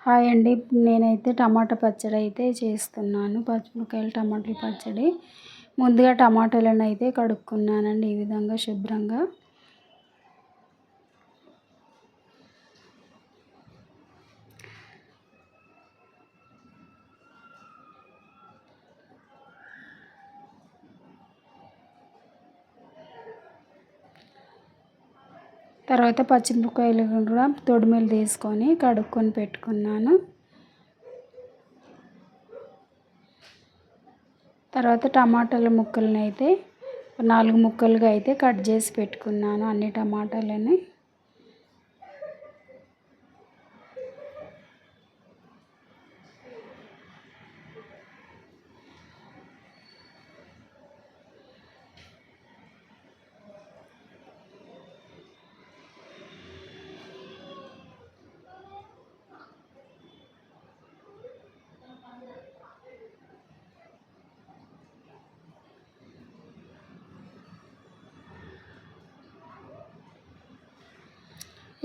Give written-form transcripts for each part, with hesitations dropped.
Hi అండి. నేనైతే టమాటా పచ్చడి అయితే చేస్తున్నాను. పచ్చిమిరపకాయలు టమాటాల పచ్చడి. ముందుగా టమాటాలను అయితే కడుక్కున్నానండి ఈ విధంగా శుభ్రంగా. తర్వాత పచ్చిమిరపకాయలు కూడా తొడిమెలు తీసుకొని కడుక్కొని పెట్టుకున్నాను. తర్వాత టమాటాల ముక్కలను అయితే 4 ముక్కలుగా అయితే కట్ చేసి పెట్టుకున్నాను అన్ని టమాటాలని.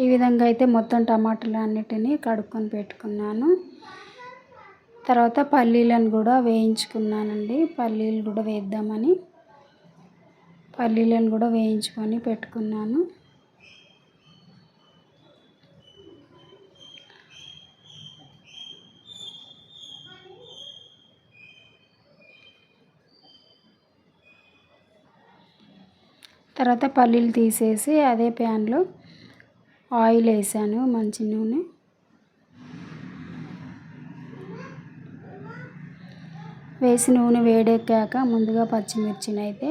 ఈ విధంగా అయితే మొత్తం టమాటాలు అన్నిటినీ కడుక్కొని పెట్టుకున్నాను. తర్వాత పల్లీలను కూడా వేయించుకున్నానండి. పల్లీలు కూడా వేద్దామని పల్లీలను కూడా వేయించుకొని పెట్టుకున్నాను. తర్వాత పల్లీలు తీసేసి అదే ప్యాన్లో ఆయిల్ వేసాను, మంచి నూనె. వేసి నూనె వేడెక్కాక ముందుగా పచ్చిమిర్చిని అయితే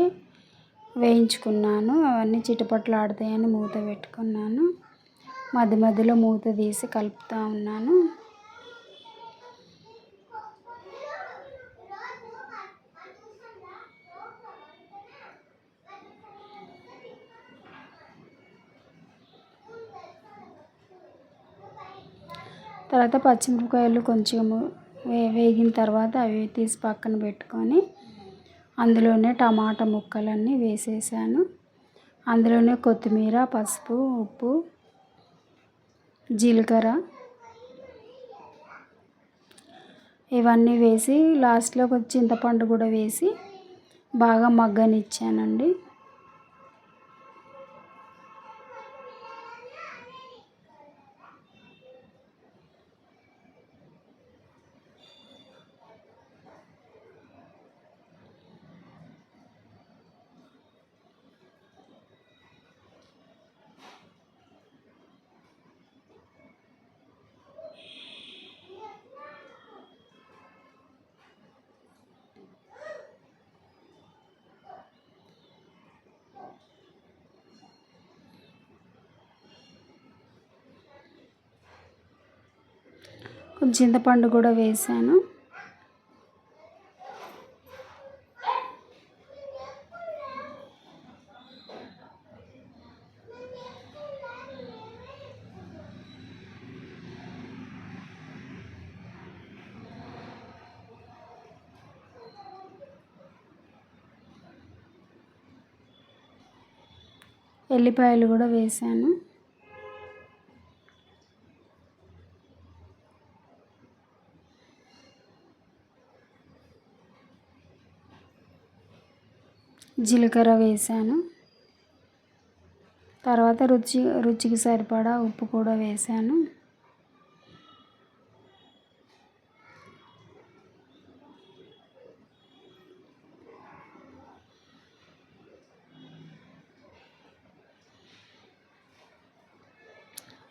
వేయించుకున్నాను. అవన్నీ చిటపటలాడుతాయని మూత పెట్టుకున్నాను. మధ్య మధ్యలో మూత తీసి కలుపుతూ ఉన్నాను. తర్వాత పచ్చిమిరపకాయలు కొంచెం వేగిన తర్వాత అవి తీసి పక్కన పెట్టుకొని అందులోనే టమాటా ముక్కలన్నీ వేసేసాను. అందులోనే కొత్తిమీర, పసుపు, ఉప్పు, జీలకర్ర ఇవన్నీ వేసి లాస్ట్లో కొంచెం చింతపండు కూడా వేసి బాగా మగ్గనిచ్చానండి. కొంచెం చింతపండు కూడా వేసాను. ఎల్లిపాయలు కూడా వేసాను. జీలకర్ర వేసాను. తర్వాత రుచికి సరిపడా ఉప్పు కూడా వేసాను.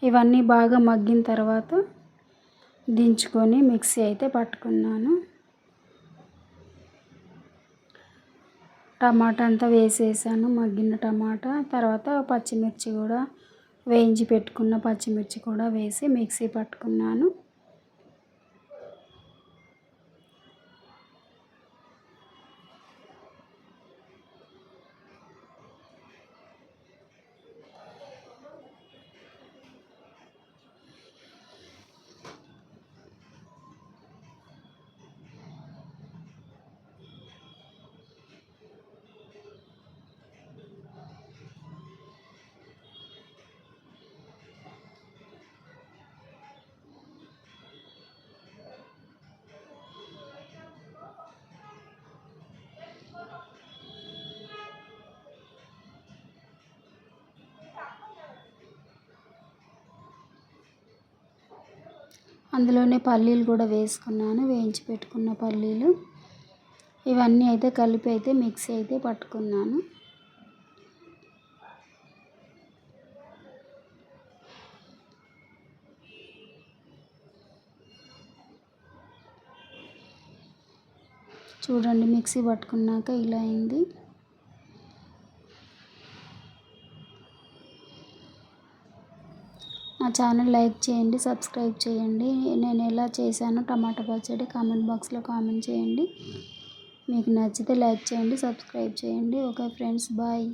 ఇవన్నీ బాగా మగ్గిన తర్వాత దించుకొని మిక్సీ అయితే పట్టుకున్నాను. టమాటా అంతా వేసేసాను, మగ్గిన టమాటా. తర్వాత పచ్చిమిర్చి కూడా వేయించి పెట్టుకున్న పచ్చిమిర్చి కూడా వేసి మిక్సీ పట్టుకున్నాను. అందులోనే పల్లీలు కూడా వేసుకున్నాను, వేయించి పెట్టుకున్న పల్లీలు. ఇవన్నీ అయితే కలిపి అయితే మిక్సీ అయితే పట్టుకున్నాను. చూడండి, మిక్సీ పట్టుకున్నాక ఇలా అయింది. నా ఛానల్ లైక్ చేయండి, సబ్స్క్రైబ్ చేయండి. నేను ఎలా చేశానో టమాటా పచ్చడి కామెంట్ బాక్స్లో కామెంట్ చేయండి. మీకు నచ్చితే లైక్ చేయండి, సబ్స్క్రైబ్ చేయండి. Okay friends, bye.